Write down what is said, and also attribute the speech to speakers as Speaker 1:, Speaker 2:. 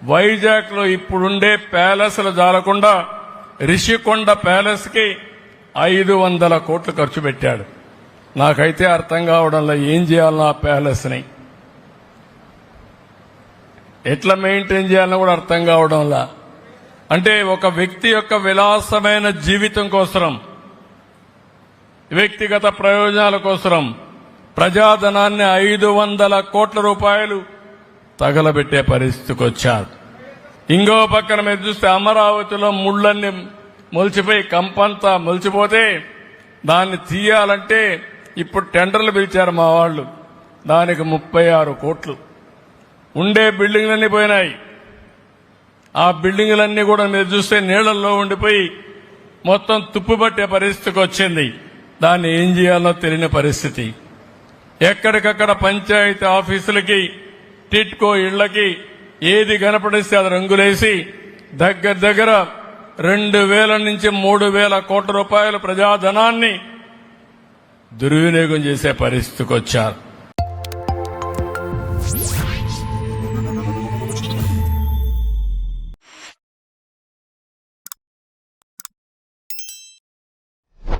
Speaker 1: వైజాగ్ లో ఇప్పుడుండే ప్యాలెస్లు జాలకుండా రిషికొండ ప్యాలెస్ కి 500 కోట్లు ఖర్చు పెట్టాడు. నాకైతే అర్థం కావడంలో ఏం చేయాలన్నా ఆ ప్యాలెస్ ని ఎట్లా మెయింటైన్ చేయాలని కూడా అర్థం కావడంలా. అంటే ఒక వ్యక్తి యొక్క విలాసమైన జీవితం కోసం, వ్యక్తిగత ప్రయోజనాల కోసం ప్రజాధనాన్ని 500 కోట్ల రూపాయలు తగలబెట్టే పరిస్థితికి వచ్చారు. ఇంకో పక్కన మీరు చూస్తే అమరావతిలో ముళ్లన్నీ మొలిచిపోయి కంపంతా మొలిచిపోతే దాన్ని తీయాలంటే ఇప్పుడు టెండర్లు పిలిచారు మా వాళ్ళు. దానికి 36 కోట్లు. ఉండే బిల్డింగ్లన్నీ పోయినాయి. ఆ బిల్డింగ్లన్నీ కూడా మీరు చూస్తే నీళ్లలో ఉండిపోయి మొత్తం తుప్పుపట్టే పరిస్థితికి వచ్చింది. దాన్ని ఏం చేయాలో తెలియని పరిస్థితి. ఎక్కడికక్కడ పంచాయతీ ఆఫీసులకి, టిట్కో ఇళ్లకి ఏది కనపడిస్తే అది రంగులేసి దగ్గర 2000 నుంచి 3000 కోట్ల రూపాయల ప్రజాధనాన్ని దుర్వినియోగం చేసే పరిస్థితికి వచ్చారు.